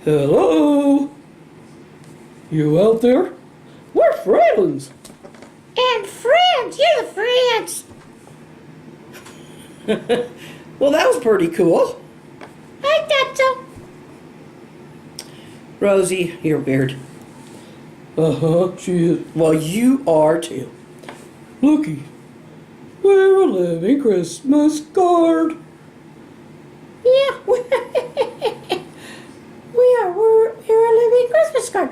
Hello? You out there? We're friends. And friends, you're the friends. Well, that was pretty cool. I thought so. Rosie, you're weird. Uh-huh, she is. Well, you are too. Looky, we're a living Christmas card. Yeah, we are. We're a living Christmas card.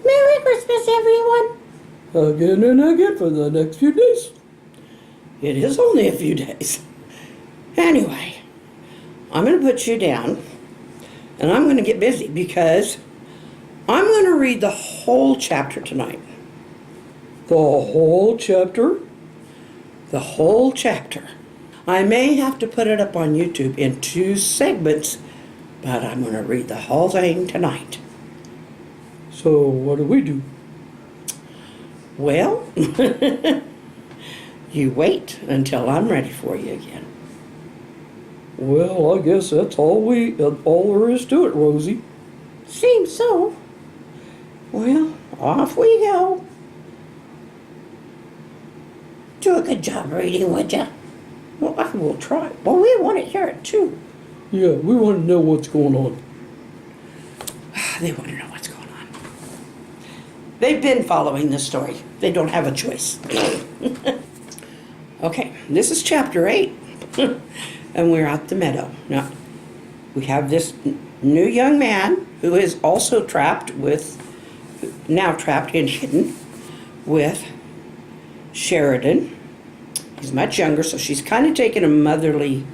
Merry Christmas, everyone. Again and again for the next few days. It is only a few days. Anyway, I'm going to put you down, and I'm going to get busy because I'm going to read the whole chapter tonight. The whole chapter? The whole chapter. I may have to put it up on YouTube in 2 segments, but I'm going to read the whole thing tonight. So what do we do? Well, you wait until I'm ready for you again. Well, I guess that's all there is to it, Rosie. Seems so. Well, off we go. Do a good job reading, would ya? Well, I will try. Well, we want to hear it too. Yeah, we want to know what's going on. They want to know what's going on. They've been following this story. They don't have a choice. Okay, this is chapter 8. And we're at the meadow. Now, we have this new young man who is also now trapped and hidden with Sheridan. He's much younger, so she's kind of taken a motherly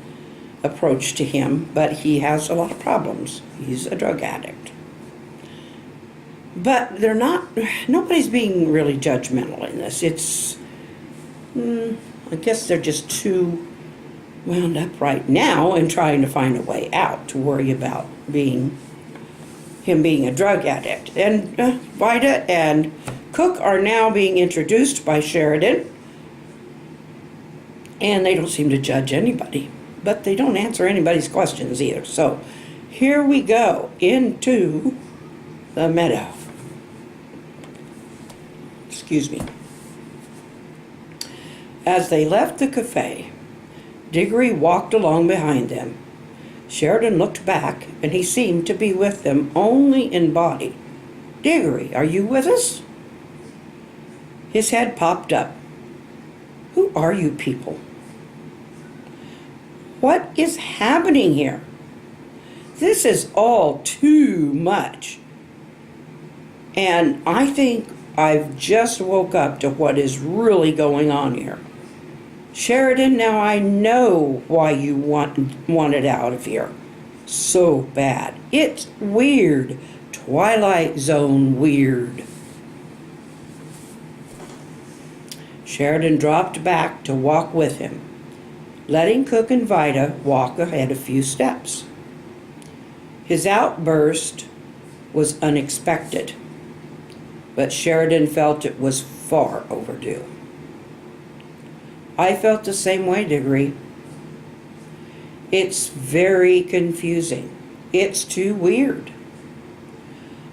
approach to him, but he has a lot of problems. He's a drug addict. But nobody's being really judgmental in this. I guess they're just too wound up right now and trying to find a way out to worry about him being a drug addict. And Vida and Cook are now being introduced by Sheridan, and they don't seem to judge anybody, but they don't answer anybody's questions either. So here we go into the meadow. Excuse me. As they left the cafe, Diggory walked along behind them. Sheridan looked back, and he seemed to be with them only in body. "Diggory, are you with us?" His head popped up. "Who are you people? What is happening here? This is all too much. And I think I've just woke up to what is really going on here. Sheridan, now I know why you wanted out of here so bad. It's weird. Twilight Zone weird." Sheridan dropped back to walk with him, letting Cook and Vida walk ahead a few steps. His outburst was unexpected, but Sheridan felt it was far overdue. "I felt the same way, Diggory. It's very confusing. It's too weird.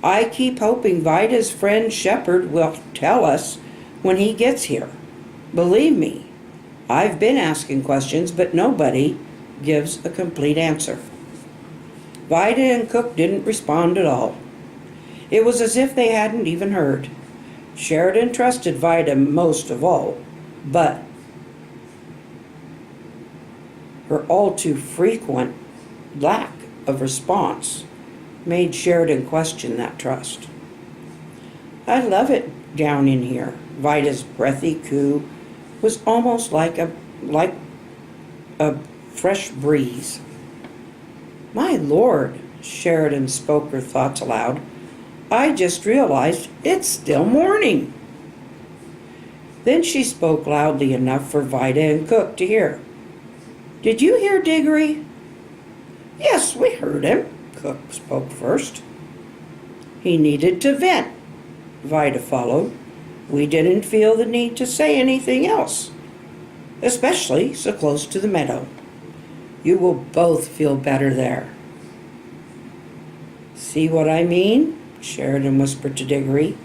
I keep hoping Vida's friend Shepard will tell us when he gets here. Believe me, I've been asking questions, but nobody gives a complete answer." Vida and Cook didn't respond at all. It was as if they hadn't even heard. Sheridan trusted Vida most of all, but her all too frequent lack of response made Sheridan question that trust. "I love it down in here." Vida's breathy coo was almost like a fresh breeze. "My Lord," Sheridan spoke her thoughts aloud, "I just realized it's still morning." Then she spoke loudly enough for Vida and Cook to hear. "Did you hear Diggory?" "Yes, we heard him," Cook spoke first. "He needed to vent," Vida followed. "We didn't feel the need to say anything else, especially so close to the meadow. You will both feel better there." See what I mean? Sheridan whispered to Diggory.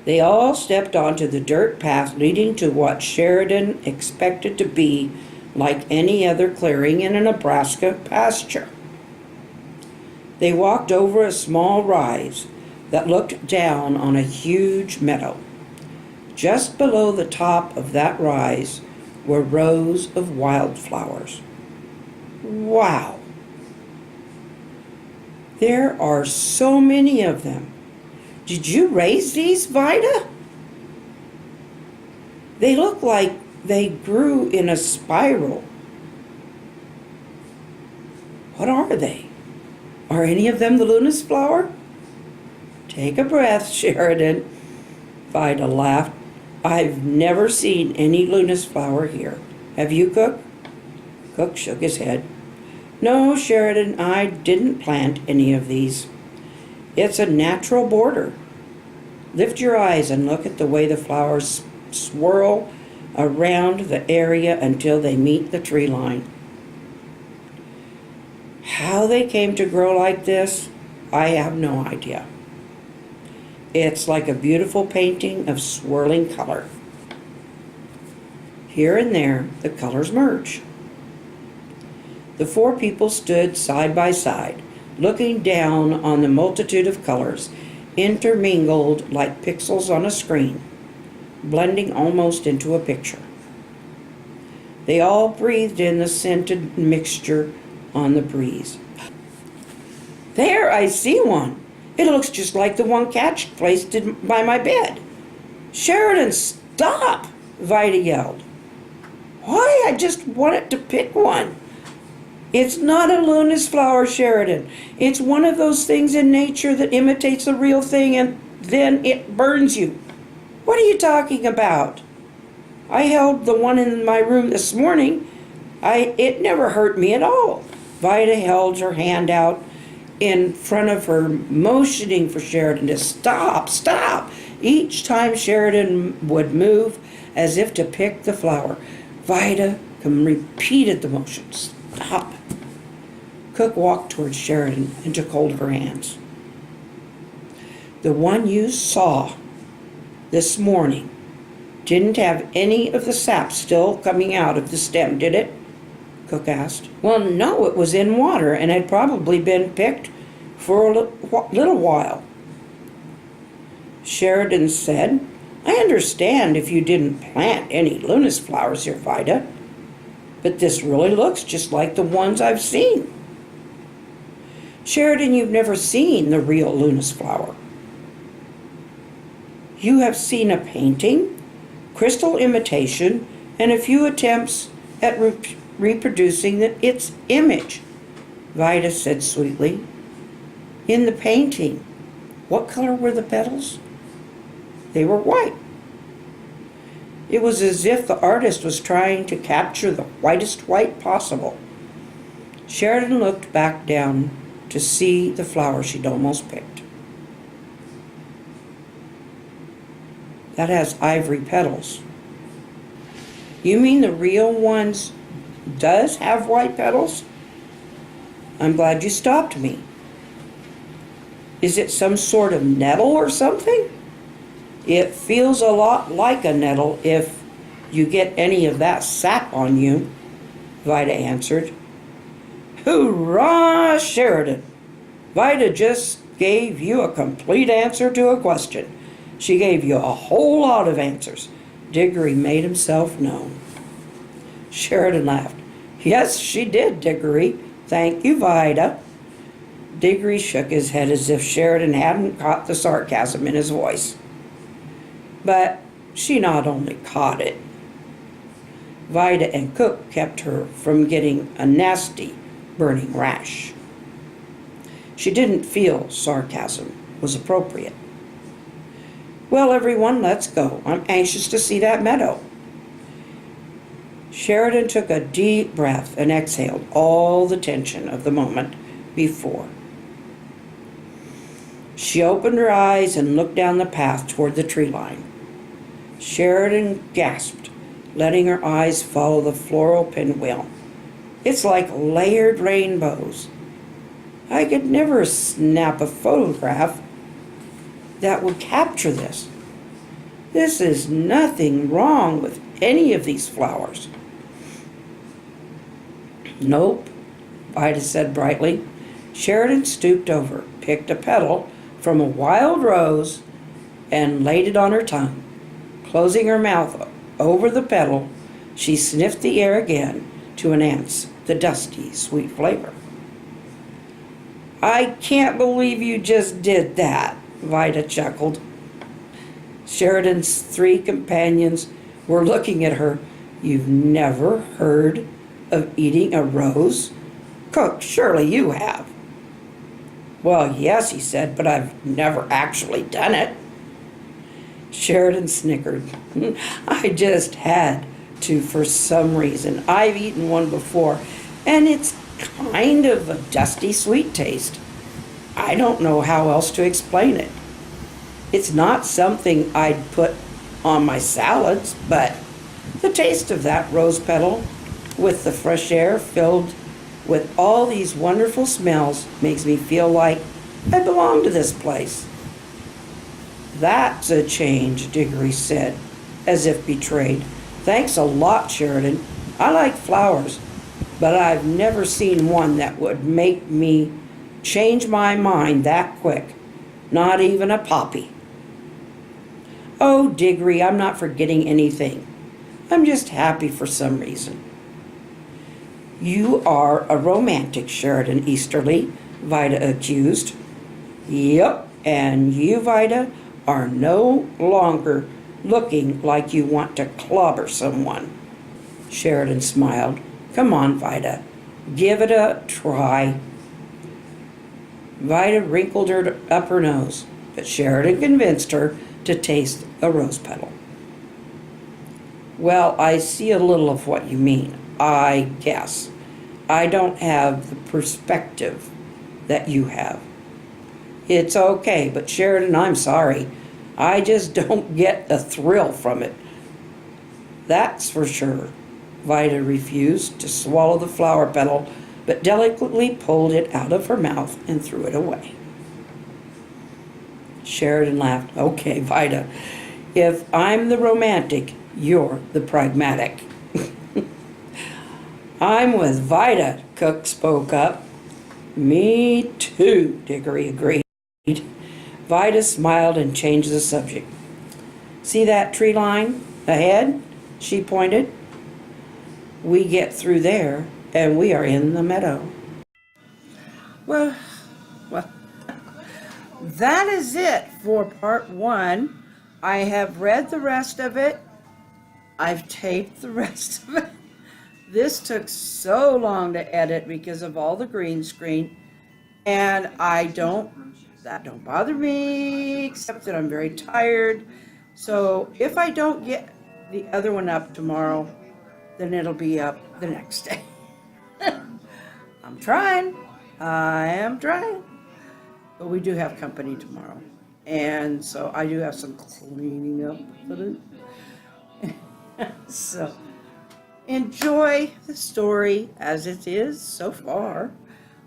They all stepped onto the dirt path leading to what Sheridan expected to be like any other clearing in a Nebraska pasture. They walked over a small rise that looked down on a huge meadow. Just below the top of that rise were rows of wildflowers. Wow! There are so many of them. Did you raise these, Vida? They look like they grew in a spiral. What are they? Are any of them the Lunas flower? Take a breath, Sheridan. Vida laughed. I've never seen any Lunas flower here. Have you, Cook? Cook shook his head. No, Sheridan, I didn't plant any of these. It's a natural border. Lift your eyes and look at the way the flowers swirl around the area until they meet the tree line. How they came to grow like this, I have no idea. It's like a beautiful painting of swirling color. Here and there, the colors merge. The four people stood side by side, looking down on the multitude of colors, intermingled like pixels on a screen, blending almost into a picture. They all breathed in the scented mixture on the breeze. There, I see one. It looks just like the one Catch placed by my bed. Sheridan, stop! Vida yelled. Why, I just wanted to pick one. It's not a Lunas flower, Sheridan. It's one of those things in nature that imitates the real thing and then it burns you. What are you talking about? I held the one in my room this morning. It never hurt me at all. Vida held her hand out in front of her, motioning for Sheridan to stop. Each time Sheridan would move as if to pick the flower, Vida repeated the motion. Stop. Cook walked towards Sheridan and took hold of her hands. The one you saw this morning didn't have any of the sap still coming out of the stem, did it? Cook asked. Well, no, it was in water and had probably been picked for a little while. Sheridan said, I understand if you didn't plant any Lunas flowers here, Vida, but this really looks just like the ones I've seen. Sheridan, you've never seen the real Lunas flower. You have seen a painting, crystal imitation, and a few attempts at reproducing its image, Vida said sweetly. In the painting, what color were the petals? They were white. It was as if the artist was trying to capture the whitest white possible. Sheridan looked back down to see the flower she'd almost picked. That has ivory petals. You mean the real ones does have white petals? I'm glad you stopped me. Is it some sort of nettle or something? It feels a lot like a nettle if you get any of that sap on you, Vida answered. Hoorah, Sheridan! Vida just gave you a complete answer to a question. She gave you a whole lot of answers. Diggory made himself known. Sheridan laughed. Yes, she did, Diggory. Thank you, Vida. Diggory shook his head as if Sheridan hadn't caught the sarcasm in his voice. But she not only caught it. Vida and Cook kept her from getting a nasty burning rash. She didn't feel sarcasm was appropriate. Well, everyone, let's go. I'm anxious to see that meadow. Sheridan took a deep breath and exhaled all the tension of the moment before. She opened her eyes and looked down the path toward the tree line. Sheridan gasped, letting her eyes follow the floral pinwheel. It's like layered rainbows. I could never snap a photograph that would capture this. This is nothing wrong with any of these flowers. Nope, Vida said brightly. Sheridan stooped over, picked a petal from a wild rose, and laid it on her tongue. Closing her mouth over the petal, she sniffed the air again to enhance the dusty, sweet flavor. I can't believe you just did that, Vida chuckled. Sheridan's 3 companions were looking at her. You've never heard of eating a rose? Cook, surely you have. Well, yes, he said, but I've never actually done it. Sheridan snickered. I just had to for some reason. I've eaten one before, and it's kind of a dusty sweet taste. I don't know how else to explain it. It's not something I'd put on my salads, but the taste of that rose petal with the fresh air filled with all these wonderful smells makes me feel like I belong to this place. That's a change, Diggory said, as if betrayed. Thanks a lot, Sheridan. I like flowers, but I've never seen one that would make me change my mind that quick. Not even a poppy. Oh, Diggory, I'm not forgetting anything. I'm just happy for some reason. You are a romantic, Sheridan Easterly, Vida accused. Yep, and you, Vida, are no longer looking like you want to clobber someone. Sheridan smiled. Come on, Vida, give it a try. Vida wrinkled her up her nose, but Sheridan convinced her to taste a rose petal. Well, I see a little of what you mean, I guess. I don't have the perspective that you have. It's okay, but Sheridan, I'm sorry. I just don't get the thrill from it. That's for sure. Vida refused to swallow the flower petal, but delicately pulled it out of her mouth and threw it away. Sheridan laughed. Okay, Vida, if I'm the romantic, you're the pragmatic. I'm with Vida, Cook spoke up. Me too, Diggory agreed. Vida smiled and changed the subject. See that tree line ahead? She pointed. We get through there, and we are in the meadow. Well, that is it for part 1. I have read the rest of it. I've taped the rest of it. This took so long to edit because of all the green screen, and that don't bother me, except that I'm very tired. So if I don't get the other one up tomorrow, then it'll be up the next day. I'm trying. I am trying. But we do have company tomorrow. And so I do have some cleaning up to do. So enjoy the story as it is so far.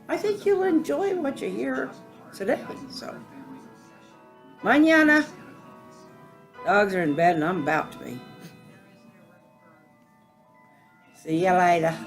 I think you'll enjoy what you hear today. So, mañana. Dogs are in bed and I'm about to be. See you later.